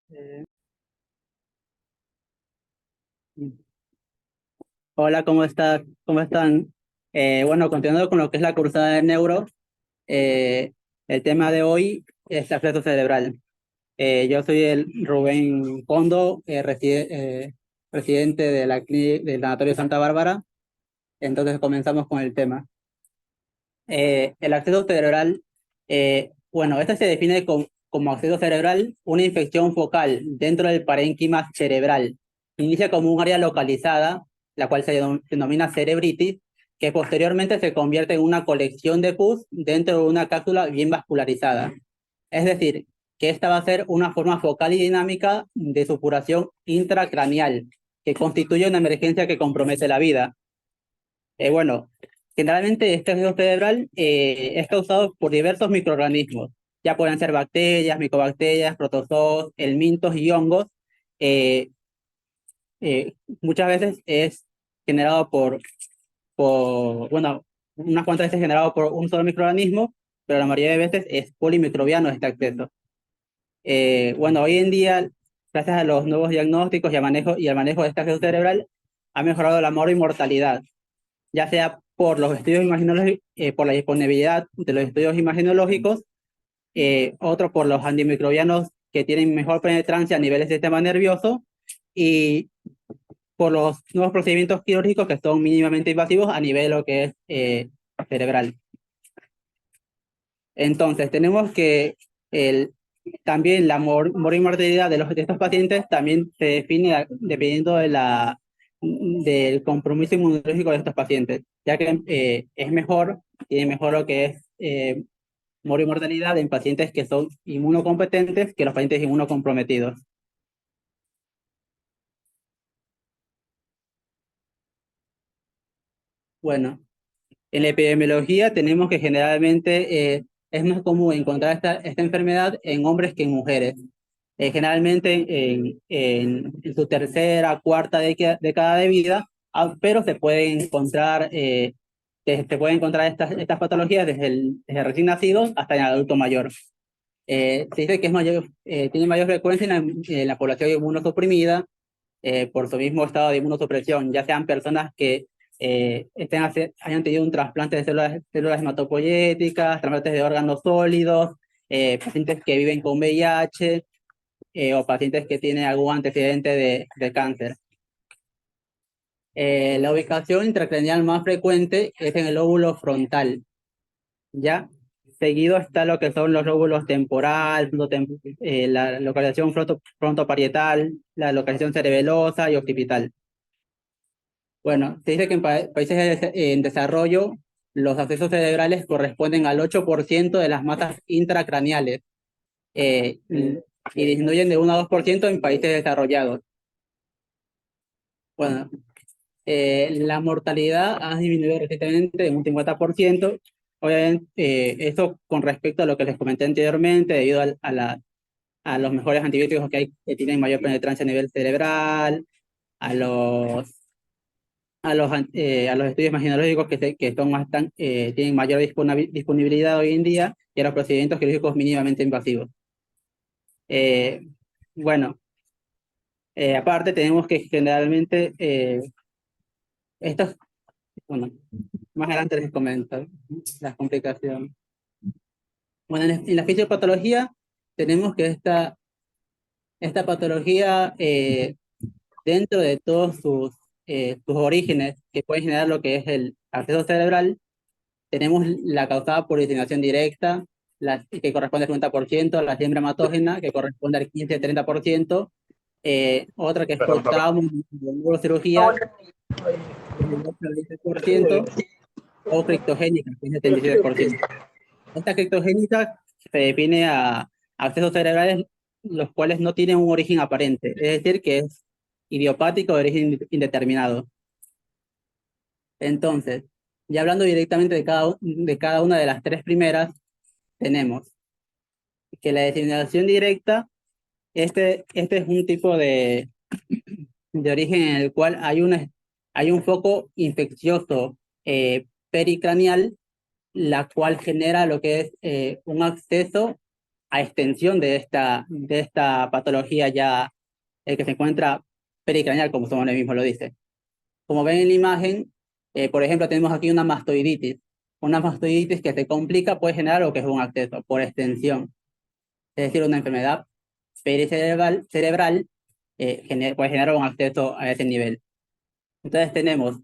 Eh, Hola, ¿cómo está? ¿Cómo están? Bueno, continuando con lo que es la cursada de neuro, eh, el tema de hoy es acceso cerebral. Yo soy el Rubén Condo, residente de del Sanatorio Santa Bárbara. Entonces comenzamos con el tema. El acceso cerebral, bueno, este se define como acceso cerebral, una infección focal dentro del parénquima cerebral. Inicia como un área localizada, la cual se denomina cerebritis, que posteriormente se convierte en una colección de pus dentro de una cápsula bien vascularizada. Es decir, que esta va a ser una forma focal y dinámica de supuración intracraneal, que constituye una emergencia que compromete la vida. Bueno, generalmente este acceso cerebral es causado por diversos microorganismos, ya pueden ser bacterias, micobacterias, protozoos, helmintos y hongos. Eh, Muchas veces es generado bueno, unas cuantas veces generado por un solo microorganismo, pero la mayoría de veces es polimicrobiano este acceso. Bueno, hoy en día, gracias a los nuevos diagnósticos y al manejo de este acceso cerebral, ha mejorado la mortalidad, ya sea por los estudios imaginológicos, por la disponibilidad de los estudios imaginológicos, otro por los antimicrobianos que tienen mejor penetrancia a nivel del sistema nervioso y por los nuevos procedimientos quirúrgicos que son mínimamente invasivos a nivel de lo que es cerebral. Entonces, tenemos que el, también la mortalidad de estos pacientes también se define dependiendo del compromiso inmunológico de estos pacientes, ya que tiene mejor lo que es mortalidad en pacientes que son inmunocompetentes que los pacientes inmunocomprometidos. Bueno, en la epidemiología tenemos que generalmente es más común encontrar esta enfermedad en hombres que en mujeres. Generalmente en su tercera, cuarta década de vida, pero se pueden encontrar estas patologías desde recién nacidos hasta el adulto mayor. Se dice que tiene mayor frecuencia en la población inmunosuprimida por su mismo estado de inmunosupresión, ya sean personas que hayan tenido un trasplante de células hematopoyéticas, trasplantes de órganos sólidos, pacientes que viven con VIH o pacientes que tienen algún antecedente de cáncer. La ubicación intracraneal más frecuente es en el lóbulo frontal, ¿ya? Seguido está lo que son los lóbulos temporal, la localización frontoparietal, la localización cerebelosa y occipital. Bueno, se dice que en países en desarrollo, los accesos cerebrales corresponden al 8% de las masas intracraneales y disminuyen de 1 a 2% en países desarrollados. Bueno, la mortalidad ha disminuido recientemente en un 50%. Obviamente, esto con respecto a lo que les comenté anteriormente, debido a los mejores antibióticos que hay, que tienen mayor penetrancia a nivel cerebral, a a los estudios imaginológicos que son tienen mayor disponibilidad hoy en día y a los procedimientos quirúrgicos mínimamente invasivos. Eh, bueno, aparte tenemos que generalmente estos, bueno, más adelante les comento las complicaciones. Bueno, en la fisiopatología tenemos que esta patología, dentro de todos sus orígenes que pueden generar lo que es el acceso cerebral, tenemos la causada por diseminación directa, que corresponde al 50%, la siembra hematógena, que corresponde al 15-30%, otra que es por trauma, neurocirugía, que es el 8 al 10%, o criptogénica, que es el 77%. Esta criptogénica se define a accesos cerebrales los cuales no tienen un origen aparente, es decir, que es idiopático de origen indeterminado. Entonces, ya hablando directamente de cada una de las tres primeras, tenemos que la diseminación directa, este es un tipo de origen en el cual hay un foco infeccioso pericranial, la cual genera lo que es un acceso a extensión de esta patología ya que se encuentra pericraneal, como su nombre mismo lo dice. Como ven en la imagen, por ejemplo, tenemos aquí una mastoiditis. Una mastoiditis que se complica puede generar lo que es un absceso por extensión, es decir, una enfermedad cerebral puede generar un absceso a ese nivel. Entonces tenemos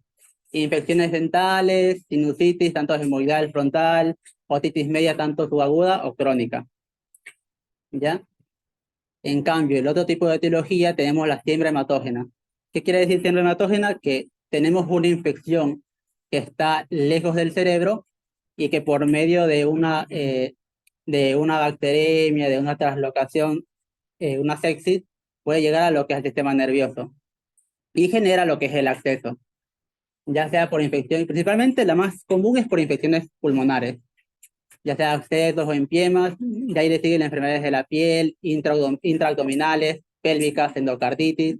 infecciones dentales, sinusitis, tanto hemorroidal frontal, otitis media, tanto subaguda o crónica. ¿Ya? En cambio, el otro tipo de etiología tenemos la siembra hematógena. ¿Qué quiere decir siembra hematógena? Que tenemos una infección que está lejos del cerebro y que por medio de una bacteremia, de una translocación, una sepsis, puede llegar a lo que es el sistema nervioso y genera lo que es el acceso, ya sea por infección, principalmente la más común es por infecciones pulmonares, ya sea abscesos o empiemas, de ahí le siguen las enfermedades de la piel, intraabdominales, pélvicas, endocarditis,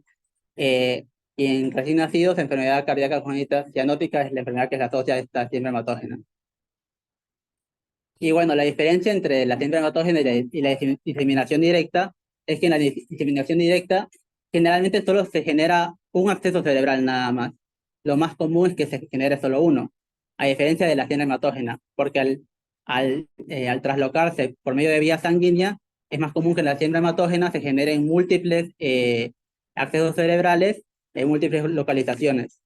eh, y en recién nacidos, enfermedad cardíaca congénita cianótica es la enfermedad que se asocia a esta siembra hematógena. Y bueno, la diferencia entre la siembra hematógena y la diseminación directa es que en la diseminación directa generalmente solo se genera un absceso cerebral nada más. Lo más común es que se genere solo uno, a diferencia de la siembra hematógena, porque al traslocarse por medio de vía sanguínea, es más común que en la siembra hematógena se generen múltiples accesos cerebrales en múltiples localizaciones.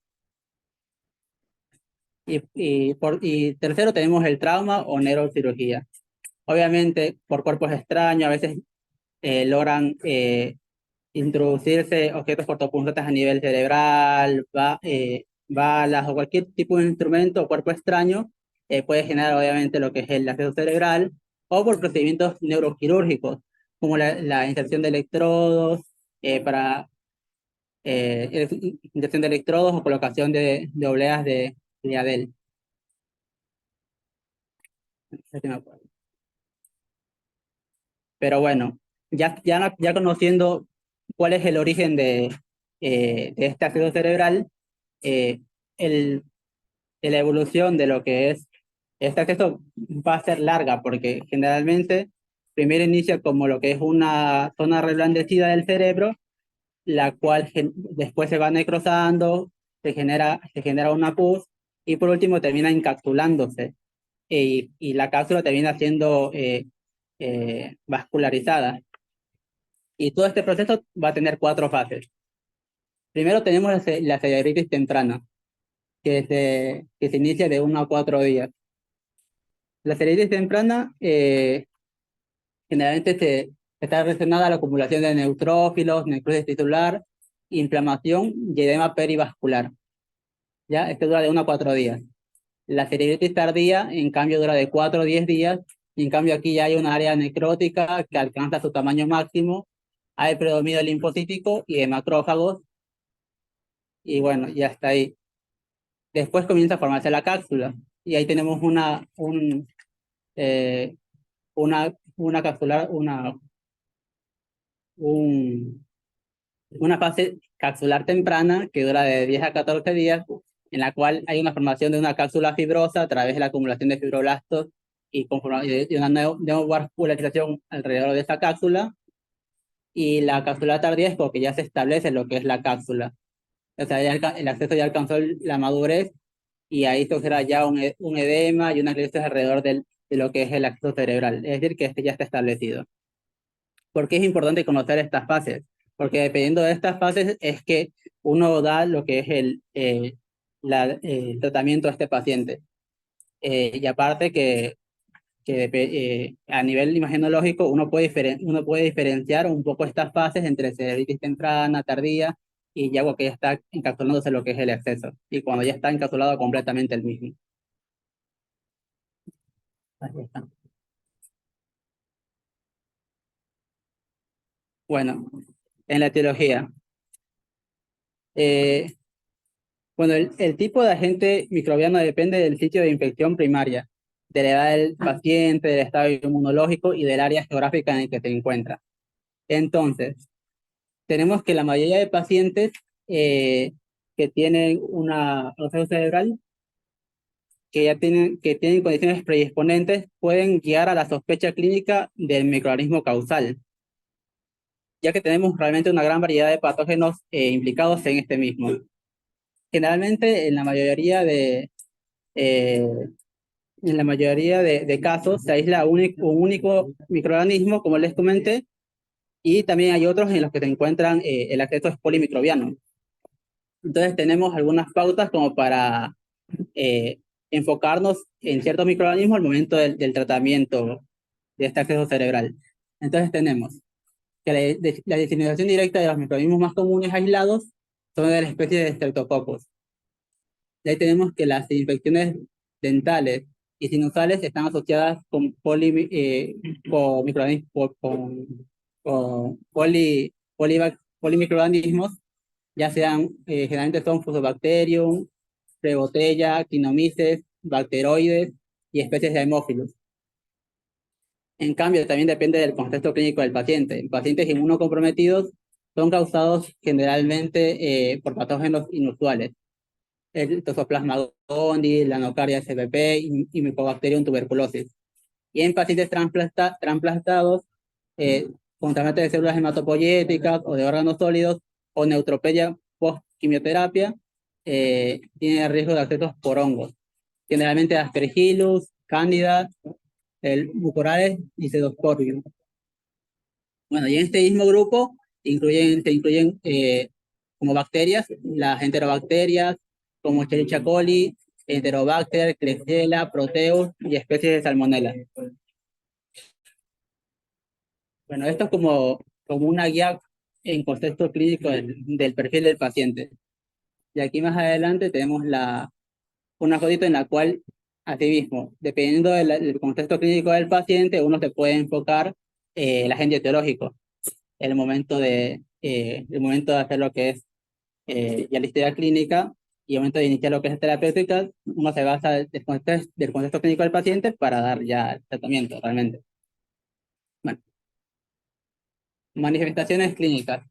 Y tercero tenemos el trauma o neurocirugía. Obviamente, por cuerpos extraños, a veces logran introducirse objetos cortopunzantes a nivel cerebral, balas o cualquier tipo de instrumento o cuerpo extraño, puede generar obviamente lo que es el acceso cerebral, o por procedimientos neuroquirúrgicos, como la inserción de electrodos, para inyección de electrodos o colocación de obleas de Adel. Pero bueno, ya conociendo cuál es el origen de este acceso cerebral, eh, el, la evolución de lo que es este acceso va a ser larga, porque generalmente primero inicia como lo que es una zona reblandecida del cerebro, la cual después se va necrosando, se genera una pus, y por último termina encapsulándose, y la cápsula termina siendo vascularizada. Y todo este proceso va a tener cuatro fases. Primero tenemos la cerebritis temprana, que se inicia de 1 a 4 días. La cerebritis temprana generalmente está relacionada a la acumulación de neutrófilos, necrosis tisular, inflamación y edema perivascular. ¿Ya? Este dura de 1 a 4 días. La cerebritis tardía, en cambio, dura de 4 a 10 días, y en cambio aquí ya hay una área necrótica que alcanza su tamaño máximo, hay predominio linfocítico y de macrófagos, y bueno, ya está ahí. Después comienza a formarse la cápsula, y ahí tenemos eh, una capsular, un, una fase capsular temprana que dura de 10 a 14 días, en la cual hay una formación de una cápsula fibrosa a través de la acumulación de fibroblastos y una neovascularización alrededor de esa cápsula. Y la cápsula tardía es porque ya se establece lo que es la cápsula. O sea, el acceso ya alcanzó la madurez, y ahí surgirá ya un edema y una crisis alrededor de lo que es el acceso cerebral. Es decir, que este ya está establecido. ¿Por qué es importante conocer estas fases? Porque dependiendo de estas fases es que uno da lo que es el tratamiento a este paciente. Y aparte que a nivel imagenológico uno puede diferenciar un poco estas fases entre cerebritis temprana, tardía, y ya que ya está encapsulándose lo que es el exceso, y cuando ya está encapsulado completamente el mismo. Ahí está. Bueno, en la etiología. eh, Bueno, el tipo de agente microbiano depende del sitio de infección primaria, de la edad del paciente, del estado inmunológico y del área geográfica en el que se encuentra. Entonces, tenemos que la mayoría de pacientes que tienen una proceso cerebral, que tienen condiciones predisponentes pueden guiar a la sospecha clínica del microorganismo causal, ya que tenemos realmente una gran variedad de patógenos implicados en este mismo. Generalmente, eh, en la mayoría de casos se aísla un único microorganismo, como les comenté, y también hay otros en los que se encuentran el acceso es polimicrobiano. Entonces tenemos algunas pautas como para eh, enfocarnos en ciertos microorganismos al momento del tratamiento de este acceso cerebral. Entonces tenemos que la diseminación directa de los microorganismos más comunes aislados son de la especie de Streptococcus. De ahí tenemos que las infecciones dentales y sinusales están asociadas con microorganismos, con polimicroorganismos, ya sean, generalmente son Fusobacterium, Prebotella, Actinomyces, bacteroides y especies de hemófilos. En cambio, también depende del contexto clínico del paciente. En pacientes inmunocomprometidos son causados generalmente por patógenos inusuales, el Toxoplasma gondii, la Nocaria spp y Mycobacterium tuberculosis. Y en pacientes trasplantados eh, con trasplante de células hematopoyéticas o de órganos sólidos o neutropenia post-quimioterapia, tiene riesgo de accesos por hongos, generalmente Aspergillus, Candida, el Mucorales y Pseudosporium. Bueno, y en este mismo grupo se incluyen como bacterias, las enterobacterias, como Escherichia coli, Enterobacter, Klebsiella, Proteus y especies de Salmonella. Bueno, esto es como una guía en contexto clínico del perfil del paciente. Y aquí más adelante tenemos una fotito en la cual, asimismo, dependiendo del contexto clínico del paciente, uno se puede enfocar el agente etiológico, el momento de hacer lo que es ya la historia clínica y el momento de iniciar lo que es terapéutica, uno se basa del contexto clínico del paciente para dar ya el tratamiento realmente. Bueno, manifestaciones clínicas.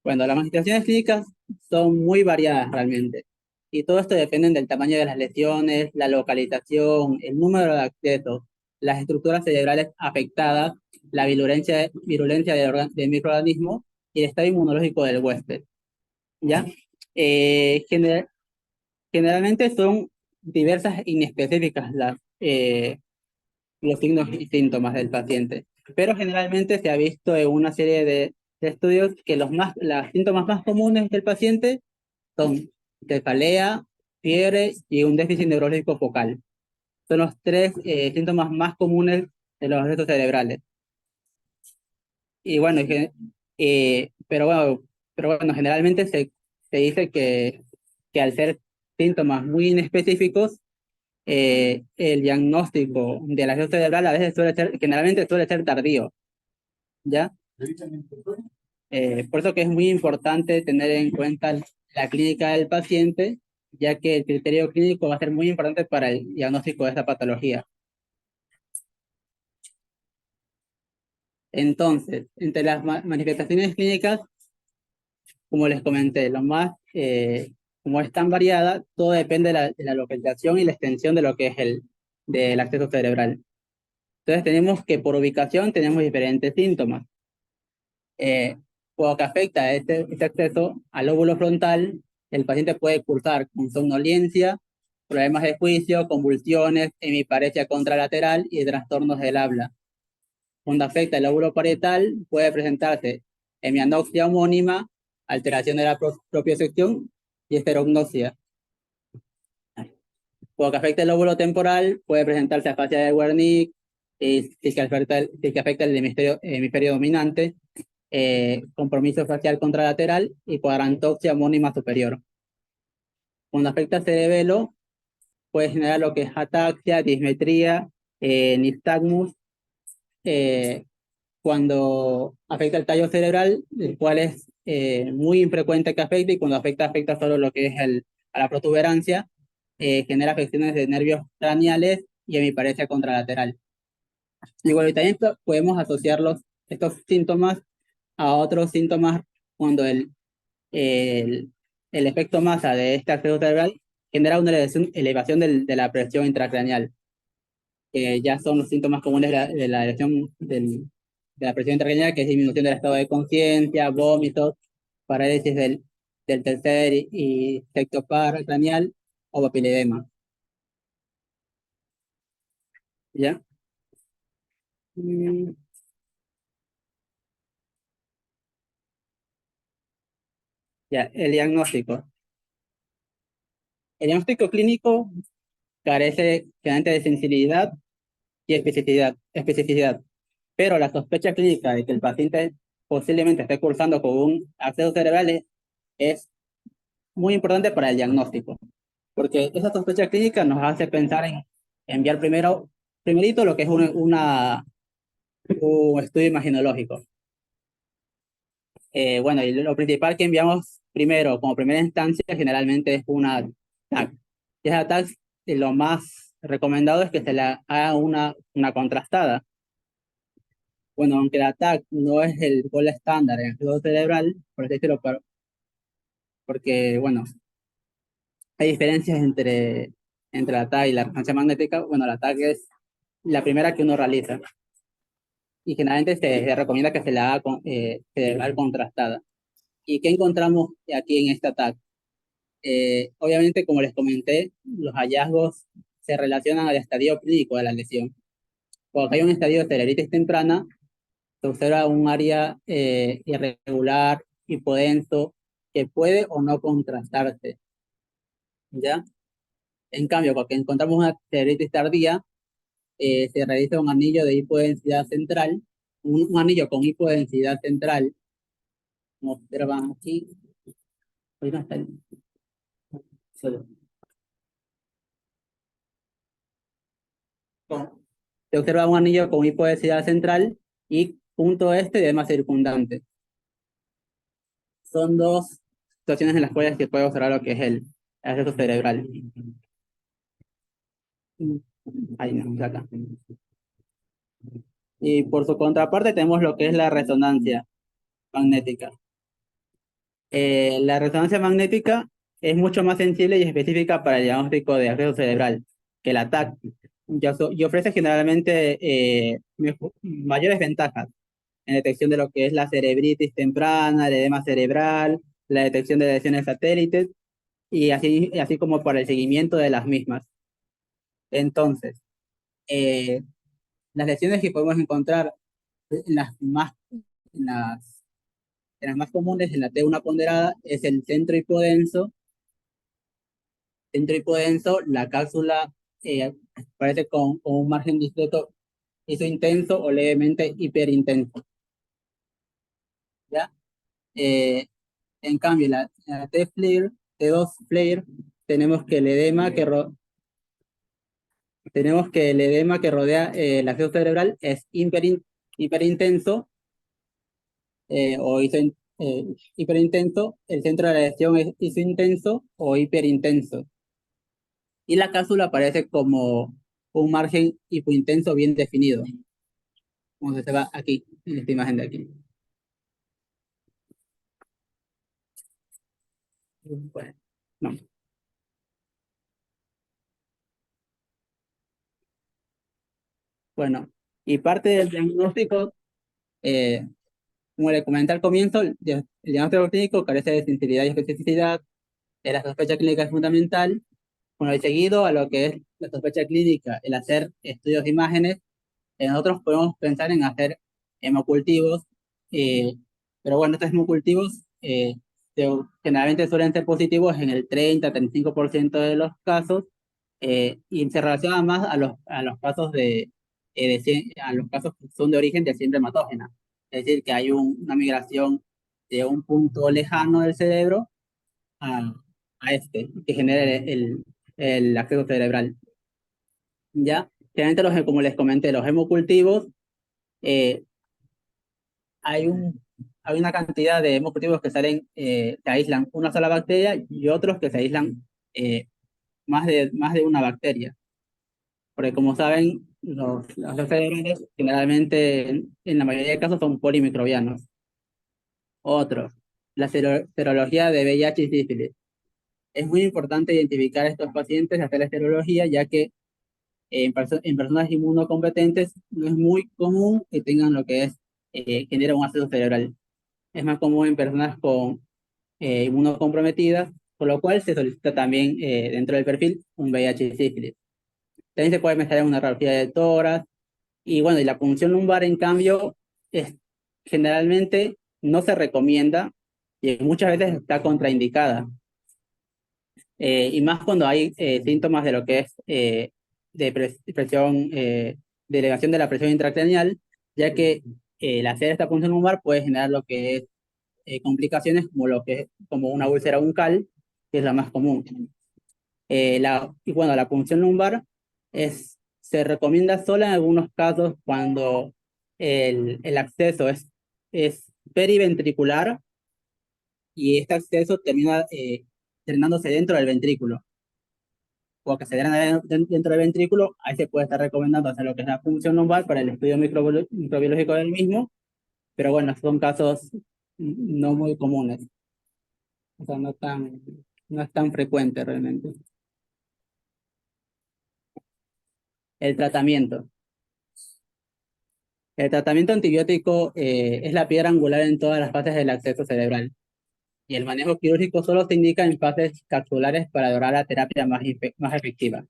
Bueno, las manifestaciones clínicas son muy variadas realmente. Y todo esto depende del tamaño de las lesiones, la localización, el número de accesos, las estructuras cerebrales afectadas, la virulencia del microorganismo y el estado inmunológico del huésped. ¿Ya? Eh, gener- Generalmente son diversas e inespecíficas los signos y síntomas del paciente, pero generalmente se ha visto en una serie de estudios que los síntomas más comunes del paciente son cefalea, fiebre y un déficit neurológico focal. Son los tres síntomas más comunes de los restos cerebrales. Y bueno, pero bueno, generalmente se dice que al ser síntomas muy inespecíficos, el diagnóstico de la lesión cerebral a veces generalmente suele ser tardío, ¿ya? Por eso que es muy importante tener en cuenta la clínica del paciente, ya que el criterio clínico va a ser muy importante para el diagnóstico de esta patología. Entonces, entre las manifestaciones clínicas, como les comenté, como es tan variada, todo depende de la localización y la extensión de lo que es del acceso cerebral. Entonces tenemos que por ubicación tenemos diferentes síntomas. Eh, Cuando que afecta este acceso al lóbulo frontal, el paciente puede cursar con somnolencia, problemas de juicio, convulsiones, hemiparesia contralateral y trastornos del habla. Cuando afecta el lóbulo parietal, puede presentarse hemianopsia homónima, alteración de la propiocepción y esterognosia. Cuando que afecta el lóbulo temporal, puede presentarse afasia de Wernicke, si que afecta el hemisferio dominante, compromiso facial contralateral y cuadrantoxia homónima superior. Cuando afecta al cerebelo, puede generar lo que es ataxia, dismetría, nistagmus. Cuando afecta el tallo cerebral, el cual es muy infrecuente que afecte, y cuando afecta solo lo que es a la protuberancia, genera afecciones de nervios craneales y hemiparesia contralateral. Y bueno, y también podemos asociar estos síntomas a otros síntomas cuando el efecto masa de este acceso cerebral genera una elevación de la presión intracraneal, que ya son los síntomas comunes de la elevación de la presión intracraneal, que es disminución del estado de conciencia, vómitos, parálisis del tercer y sexto par craneal o papiledema. ¿Ya? Mm, ya, el diagnóstico. El diagnóstico clínico carece generalmente de sensibilidad y especificidad, pero la sospecha clínica de que el paciente posiblemente esté cursando con un acceso cerebral es muy importante para el diagnóstico, porque esa sospecha clínica nos hace pensar en enviar primerito lo que es un estudio imaginológico. Bueno, y lo principal que enviamos primero, como primera instancia, generalmente es una TAC. Y esa TAC, lo más recomendado es que se le haga una contrastada. Bueno, aunque la TAC no es el gol estándar en el estudio cerebral, por así decirlo, porque, bueno, hay diferencias entre la TAC y la resonancia magnética. Bueno, la TAC es la primera que uno realiza y generalmente se recomienda que se la haga cerebral contrastada. ¿Y qué encontramos aquí en esta TAC? Obviamente, como les comenté, los hallazgos se relacionan al estadio clínico de la lesión. Cuando hay un estadio de cerebritis temprana, se observa un área irregular, hipodenso, que puede o no contrastarse, ¿ya? En cambio, cuando encontramos una cerebritis tardía, se realiza un anillo de hipodensidad central, un anillo con hipodensidad central, como observan aquí. Hoy no está solo. Se observa un anillo con hipodensidad central y punto este de edema circundante. Son dos situaciones en las cuales se puede observar lo que es el acceso cerebral. Ahí no, acá. Y por su contraparte tenemos lo que es la resonancia magnética. La resonancia magnética es mucho más sensible y específica para el diagnóstico de acceso cerebral que la TAC, y ofrece generalmente mayores ventajas en detección de lo que es la cerebritis temprana, el edema cerebral, la detección de lesiones satélites y así como para el seguimiento de las mismas. Entonces, eh, las lesiones que podemos encontrar en en las, en las más comunes, en la T1 ponderada, es el centro hipodenso, la cápsula parece con un margen discreto isointenso o levemente hiperintenso, ¿ya? Eh, en cambio, la T-FLAIR, T2 FLAIR, tenemos que el edema que, tenemos que el edema que rodea el acceso cerebral es hiperintenso o hiperintenso, el centro de la lesión es isointenso o hiperintenso. Y la cápsula aparece como un margen hipointenso bien definido, como se va aquí, en esta imagen de aquí. Bueno, no. Bueno, y parte del diagnóstico, eh, como le comenté al comienzo, el diagnóstico clínico carece de sensibilidad y especificidad, la sospecha clínica es fundamental. Bueno, y seguido a lo que es la sospecha clínica, el hacer estudios de imágenes, nosotros podemos pensar en hacer hemocultivos, eh, pero bueno, estos hemocultivos generalmente suelen ser positivos en el 30-35% de los casos, y se relacionan más a los casos a los casos que son de origen de simple hematógena. Es decir, que hay una migración de un punto lejano del cerebro a, a este, que genera el acceso cerebral. ¿Ya? Generalmente, como les comenté, los hemocultivos, eh, hay hay una cantidad de hemocultivos que se aíslan una sola bacteria y otros que se aíslan más de una bacteria. Porque como saben, los cerebrales generalmente en la mayoría de casos son polimicrobianos. Otros, la serología de VIH y sífilis. Es muy importante identificar a estos pacientes, hacer la serología, ya que en personas inmunocompetentes no es muy común que tengan lo que es, genera un absceso cerebral. Es más común en personas con inmunocomprometidas, por lo cual se solicita también dentro del perfil un VIH y sífilis. También se puede mejorar una radiografía de tórax, y bueno, y la punción lumbar, en cambio, es, generalmente no se recomienda y muchas veces está contraindicada. Y más cuando hay síntomas de lo que es presión, de elevación de la presión intracraneal, ya que el hacer esta punción lumbar puede generar lo que es complicaciones como lo que es como una úlcera bucal, que es la más común. Y bueno, la punción lumbar se recomienda solo en algunos casos cuando el acceso es periventricular y este acceso termina drenándose dentro del ventrículo. O que se drena dentro del ventrículo, ahí se puede estar recomendando hacer lo que es la punción lumbar para el estudio microbiológico del mismo, pero bueno, son casos no muy comunes, o sea, no es tan frecuente realmente. El tratamiento. El tratamiento antibiótico es la piedra angular en todas las fases del acceso cerebral, y el manejo quirúrgico solo se indica en fases capsulares para lograr la terapia más efectiva.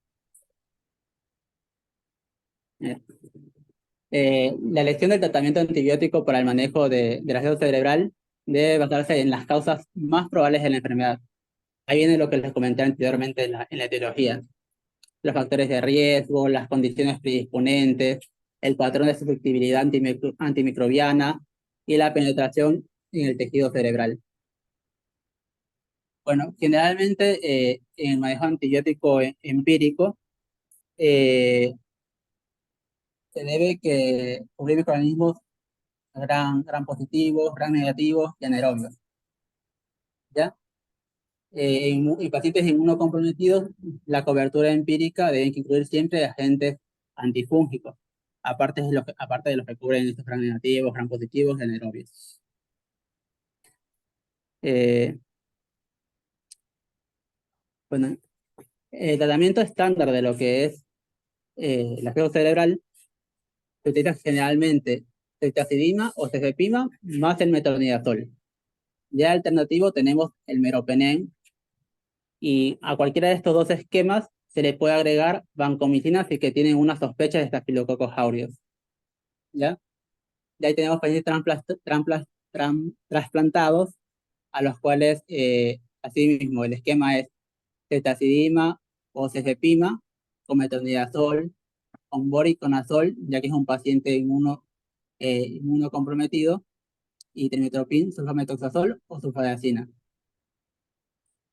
Eh, la elección del tratamiento antibiótico para el manejo del acceso cerebral debe basarse en las causas más probables de la enfermedad. Ahí viene lo que les comenté anteriormente en la etiología: los factores de riesgo, las condiciones predisponentes, el patrón de susceptibilidad antimicrobiana y la penetración en el tejido cerebral. Bueno, generalmente en el manejo antibiótico empírico eh, se debe que cubrir microorganismos gran positivos, gran negativos y anaerobios, ¿ya? En pacientes inmunocomprometidos, la cobertura empírica debe incluir siempre agentes antifúngicos, aparte de los que cubren estos gran negativos, gran positivos y anaerobios. Eh, bueno, el tratamiento estándar de lo que es el acceso cerebral se utiliza generalmente ceftazidima o cefepima más el metronidazol. Ya alternativo tenemos el meropenem, y a cualquiera de estos dos esquemas se le puede agregar vancomicina si que tienen una sospecha de Staphylococcus aureus, ¿ya? De ahí tenemos pacientes trasplantados a los cuales, asimismo, el esquema es ceftazidima o cefepima con metronidazol, con voriconazol, ya que es un paciente inmunocomprometido, y trimmetoprim, sulfamethoxazol o sulfadacina.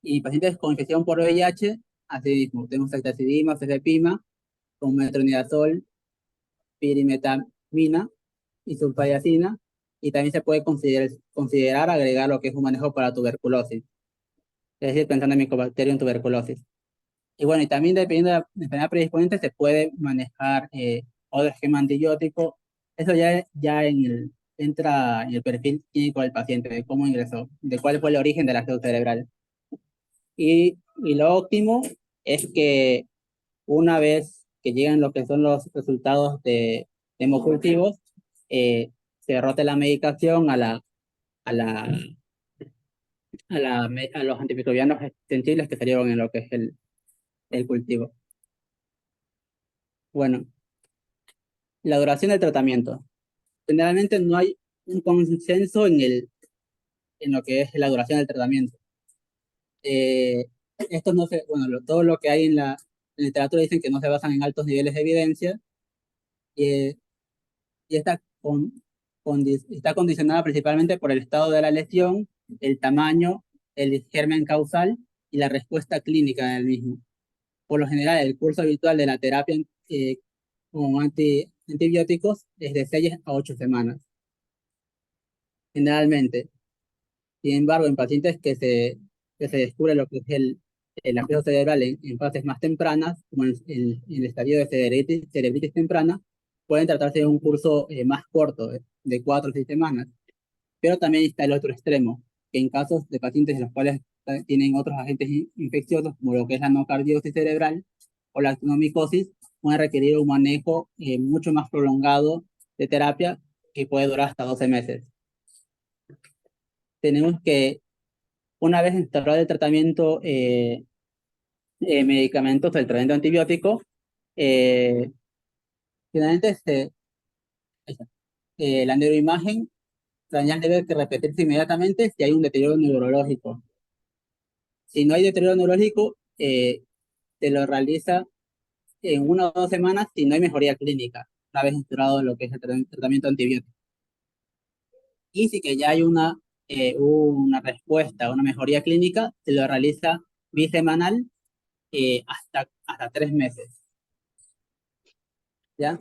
Y pacientes con infección por VIH, así mismo, tenemos ceftazidima, cefepima, con metronidazol, pirimetamina y sulfadiacina, y también se puede considerar agregar lo que es un manejo para tuberculosis, es decir, pensando en Mycobacterium tuberculosis. Y bueno, y también dependiendo de la enfermedad predisponente, se puede manejar otro esquema antibiótico. Eso entra en el perfil clínico del paciente, de cómo ingresó, de cuál fue el origen de la acceso cerebral. Y lo óptimo es que una vez que llegan lo que son los resultados de hemocultivos, eh, se rote la medicación a, la, a los antimicrobianos sensibles que salieron en lo que es el cultivo. Bueno, la duración del tratamiento. Generalmente no hay un consenso en lo que es la duración del tratamiento. Eh, Esto no se, bueno, todo lo que hay en la literatura dicen que no se basan en altos niveles de evidencia, y, y está condicionada principalmente por el estado de la lesión, el tamaño, el germen causal y la respuesta clínica del mismo. Por lo general, el curso habitual de la terapia con antibióticos es de 6 a 8 semanas. Generalmente, sin embargo, en pacientes que se descubre lo que es el acceso cerebral en fases más tempranas, como en el estadio de cerebritis temprana, pueden tratarse de un curso más corto, de 4 o 6 semanas. Pero también está el otro extremo, que en casos de pacientes en los cuales tienen otros agentes infecciosos, como lo que es la nocardiosis cerebral o la actinomicosis, pueden requerir un manejo mucho más prolongado de terapia que puede durar hasta 12 meses. Tenemos que, una vez instaurado el tratamiento medicamentos, el tratamiento antibiótico, eh, finalmente la neuroimagen craneal debe que repetirse inmediatamente si hay un deterioro neurológico. Si no hay deterioro neurológico, se lo realiza en 1 o 2 semanas si no hay mejoría clínica, una vez instaurado lo que es el tratamiento antibiótico. Y si que ya hay una respuesta, una mejoría clínica, se lo realiza bisemanal hasta 3 meses. ¿Ya?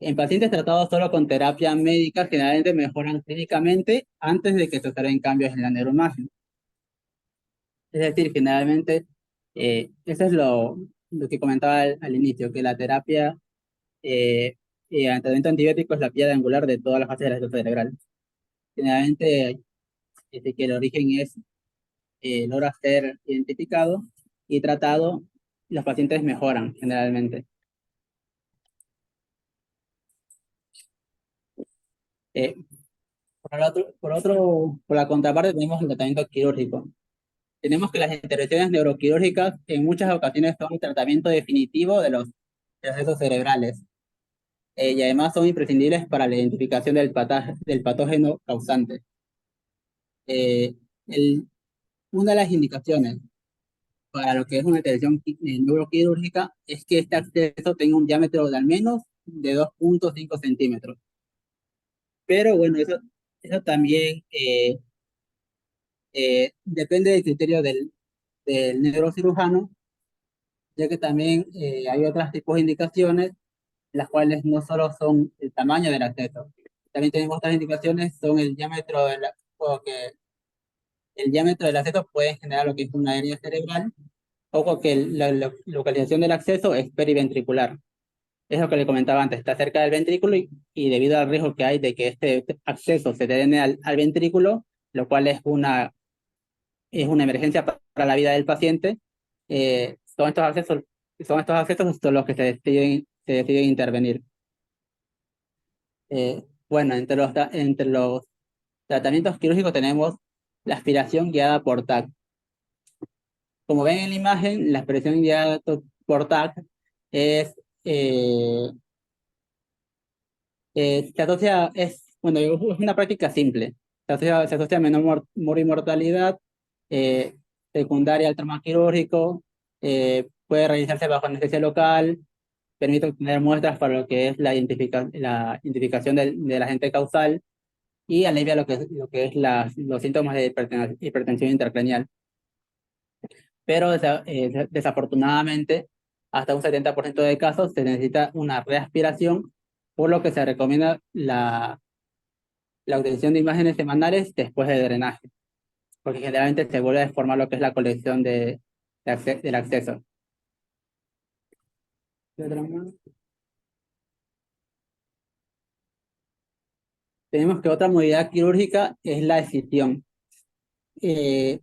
En pacientes tratados solo con terapia médica, generalmente mejoran clínicamente antes de que se observen cambios en la neuroimagen. Es decir, generalmente, eso es lo que comentaba al inicio, que la terapia el tratamiento antibiótico es la piedra angular de todas las fases de la salud cerebral. Generalmente, desde que el origen logra ser identificado y tratado, los pacientes mejoran generalmente. Eh, por la contraparte, tenemos el tratamiento quirúrgico. Tenemos que las intervenciones neuroquirúrgicas en muchas ocasiones son un tratamiento definitivo de los procesos cerebrales y además son imprescindibles para la identificación del patógeno causante. Eh, el- una de las indicaciones para lo que es una intervención neuroquirúrgica es que este acceso tenga un diámetro de al menos de 2,5 centímetros. Pero bueno, eso también depende del criterio del neurocirujano, ya que también hay otros tipos de indicaciones, las cuales no solo son el tamaño del acceso, también tenemos otras indicaciones, son el diámetro del acceso puede generar lo que es una hernia cerebral, o que la localización del acceso es periventricular. Es lo que le comentaba antes, está cerca del ventrículo y debido al riesgo que hay de que este acceso se drene al ventrículo, lo cual es una emergencia para la vida del paciente, son estos accesos los que se deciden intervenir. Bueno, entre los tratamientos quirúrgicos tenemos la aspiración guiada por TAC. Como ven en la imagen, la aspiración guiada por TAC es eh, se asocia, bueno, es una práctica simple. Se asocia a menor morimortalidad, eh, secundaria al trauma quirúrgico, puede realizarse bajo anestesia local, permite obtener muestras para lo que es la identificación del agente causal y alivia lo que es los síntomas de hipertensión intracraneal. Pero desafortunadamente, hasta un 70% de casos se necesita una reaspiración, por lo que se recomienda la obtención de imágenes semanales después de drenaje, porque generalmente se vuelve a deformar lo que es la colección del acceso. ¿Qué otra más? Tenemos que otra modalidad quirúrgica es la escisión. Eh,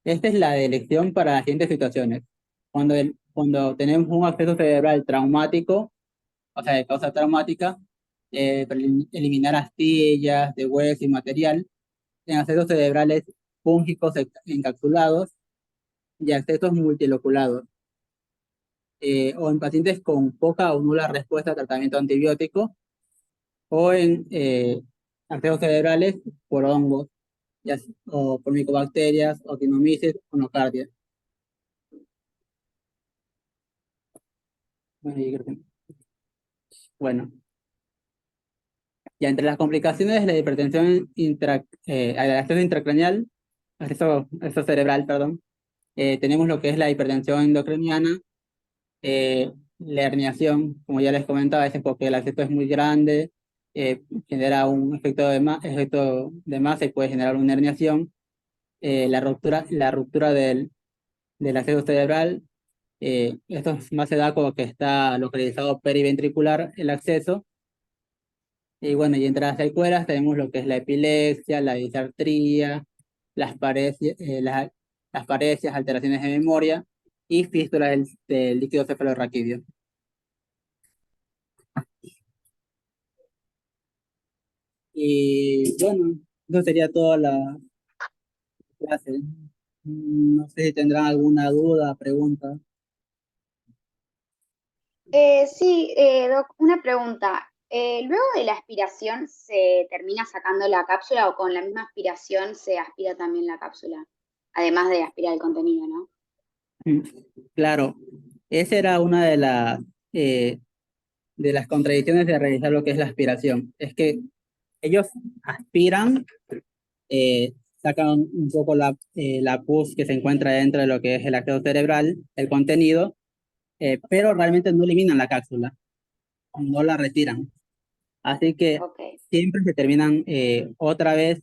Esta es la de elección para las siguientes situaciones. Cuando tenemos un acceso cerebral traumático, o sea, de causa traumática, para eliminar astillas de hueso y material, en accesos cerebrales fúngicos encapsulados y accesos multiloculados, o en pacientes con poca o nula respuesta a tratamiento antibiótico, o en accesos cerebrales por hongos, o por micobacterias, o actinomyces, o nocardia. Bueno, ya entre las complicaciones de la hipertensión el acceso intracraneal, acceso cerebral, perdón, tenemos lo que es la hipertensión endocraniana, la herniación, como ya les comentaba, es porque el acceso es muy grande, genera un efecto de masa y puede generar una herniación. La ruptura del acceso cerebral, esto más se da como que está localizado periventricular el acceso. Y bueno, y entre las secuelas tenemos lo que es la epilepsia, la disartría, las parecias, alteraciones de memoria y fístulas del líquido cefalorraquídeo. Y bueno, eso sería toda la clase. No sé si tendrán alguna duda, pregunta. Sí, Doc, una pregunta. ¿Luego de la aspiración se termina sacando la cápsula o con la misma aspiración se aspira también la cápsula? Además de aspirar el contenido, ¿no? Mm, Claro, esa era una de las contradicciones de realizar lo que es la aspiración. Es que ellos aspiran, sacan un poco la pus que se encuentra dentro de lo que es el acceso cerebral, el contenido, pero realmente no eliminan la cápsula, no la retiran. Así que Ok, siempre se terminan otra vez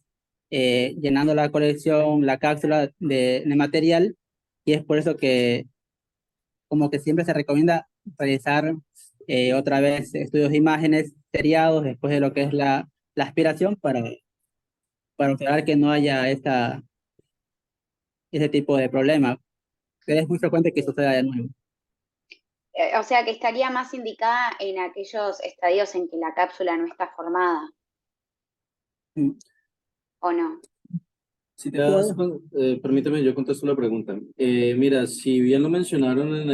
llenando la colección, la cápsula de material, y es por eso que como que siempre se recomienda realizar otra vez estudios de imágenes seriados después de lo que es la aspiración para observar que no haya ese tipo de problema, que es muy frecuente que suceda de nuevo. O sea que estaría más indicada en aquellos estadios en que la cápsula no está formada, Mm, ¿o no? Si te das, permíteme, yo contesto la pregunta. Mira, si bien lo mencionaron en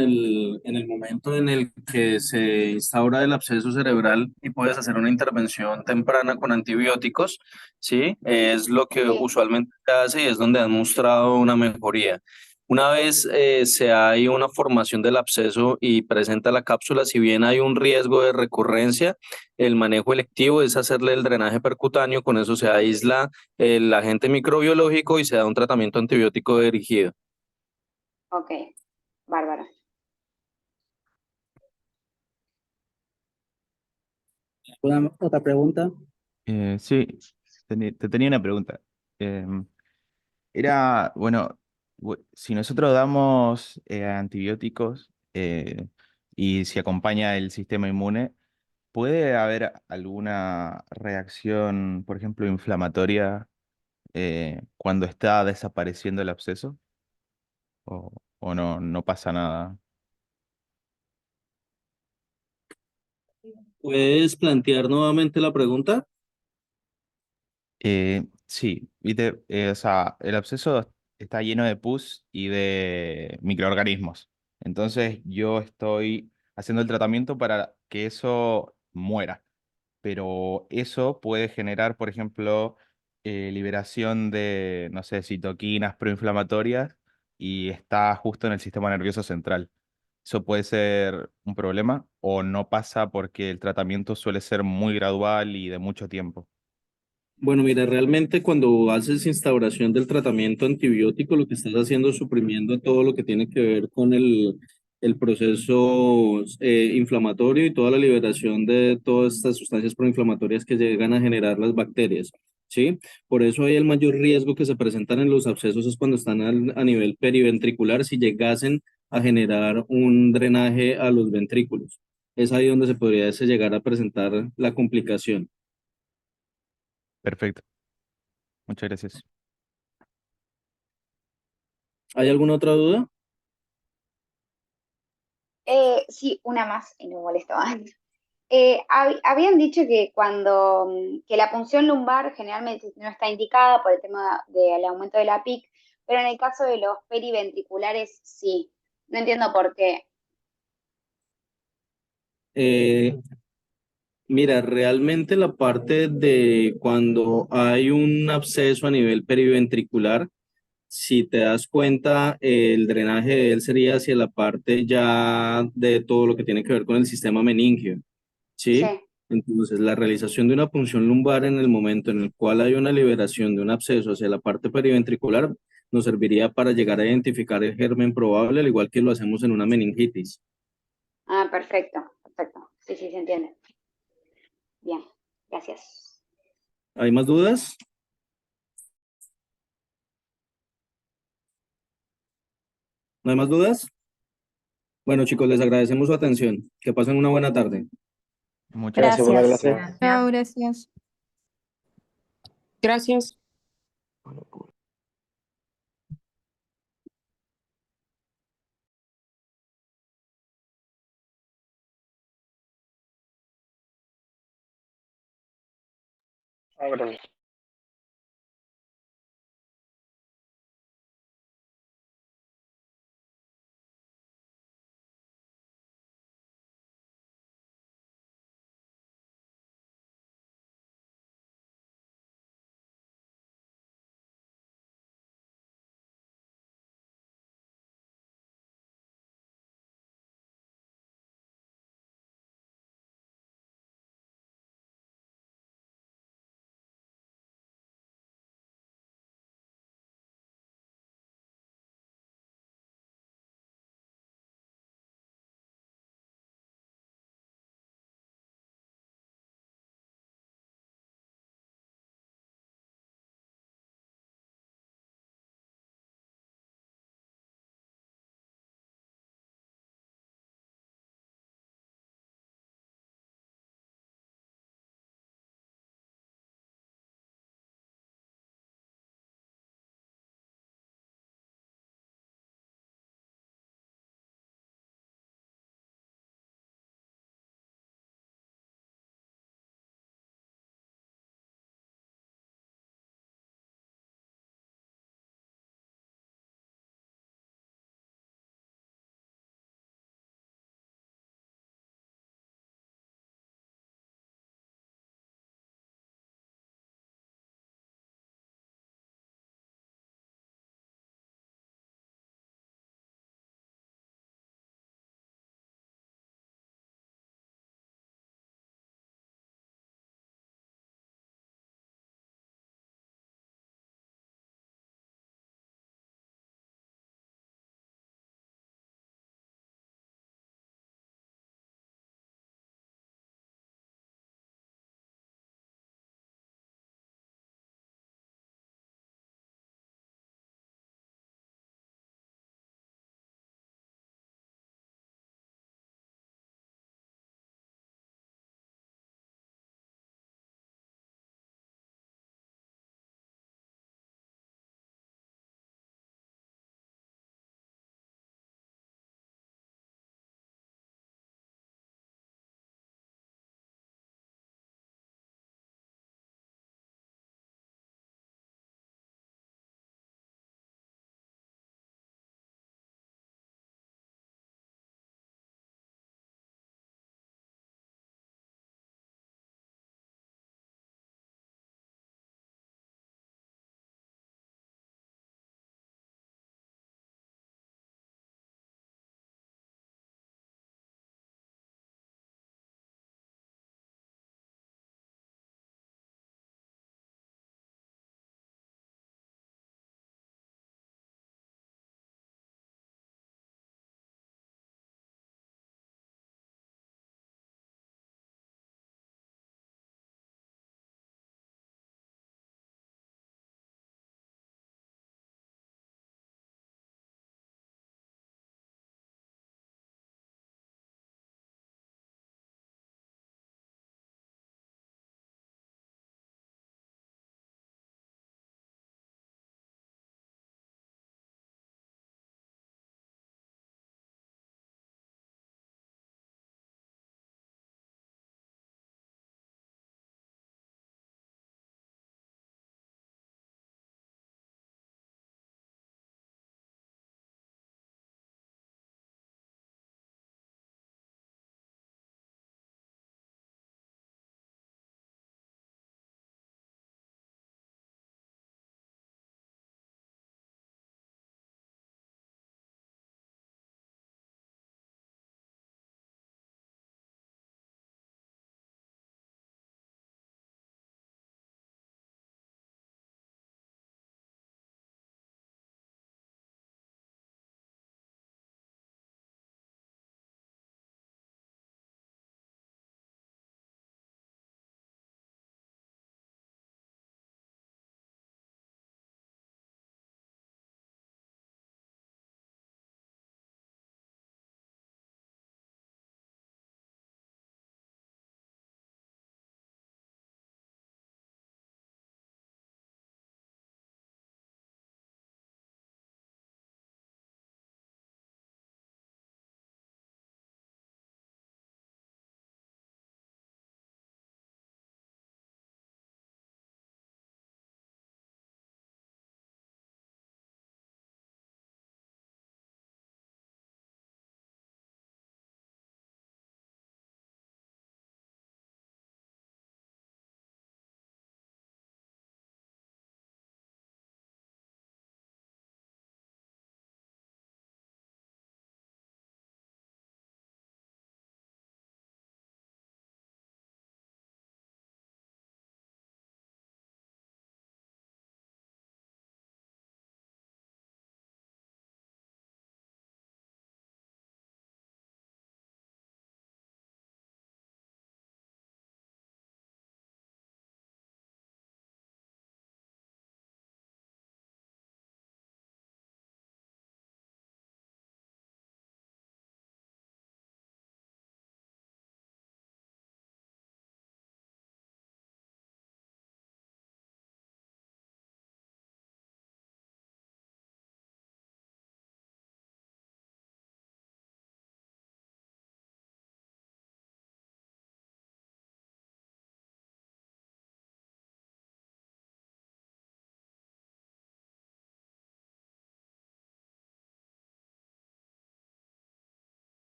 el momento en el que se instaura el absceso cerebral y puedes hacer una intervención temprana con antibióticos, ¿sí? Es lo que Sí, usualmente se hace y es donde han mostrado una mejoría. Una vez se hay una formación del absceso y presenta la cápsula, si bien hay un riesgo de recurrencia, el manejo electivo es hacerle el drenaje percutáneo, con eso se aísla el agente microbiológico y se da un tratamiento antibiótico dirigido. ok, bárbaro. ¿Alguna otra pregunta? Sí, te tenía una pregunta. Em, bueno, si nosotros damos antibióticos y si acompaña el sistema inmune, ¿puede haber alguna reacción, por ejemplo, inflamatoria cuando está desapareciendo el absceso? ¿O no, no pasa nada? ¿Puedes plantear nuevamente la pregunta? Sí, viste, o sea, el absceso está lleno de pus y de microorganismos. Entonces yo estoy haciendo el tratamiento para que eso muera. Pero eso puede generar, por ejemplo, liberación de, no sé, citoquinas proinflamatorias y está justo en el sistema nervioso central. ¿Eso puede ser un problema o no pasa porque el tratamiento suele ser muy gradual y de mucho tiempo? Bueno, mira, realmente cuando haces instauración del tratamiento antibiótico, lo que estás haciendo es suprimiendo todo lo que tiene que ver con el proceso inflamatorio y toda la liberación de todas estas sustancias proinflamatorias que llegan a generar las bacterias, ¿sí? Por eso hay el mayor riesgo que se presentan en los abscesos es cuando están a nivel periventricular, si llegasen a generar un drenaje a los ventrículos. Es ahí donde se podría llegar a presentar la complicación. Perfecto. Muchas gracias. ¿Hay alguna otra duda? Sí, una más y no molesto más. Habían dicho que que la punción lumbar generalmente no está indicada por el tema del aumento de la PIC, pero en el caso de los periventriculares sí. No entiendo por qué. Eh, Mira, realmente la parte de cuando hay un absceso a nivel periventricular, si te das cuenta, el drenaje de él sería hacia la parte ya de todo lo que tiene que ver con el sistema meningio, Sí, ¿sí? Entonces, la realización de una punción lumbar en el momento en el cual hay una liberación de un absceso hacia la parte periventricular nos serviría para llegar a identificar el germen probable, al igual que lo hacemos en una meningitis. ah, perfecto, perfecto. Sí, sí, se entiende. Bien, gracias. ¿Hay más dudas? ¿No hay más dudas? Bueno, chicos, les agradecemos su atención. Que pasen una buena tarde. Muchas Gracias por la gracias. clase. Chao, gracias. Gracias. Gracias.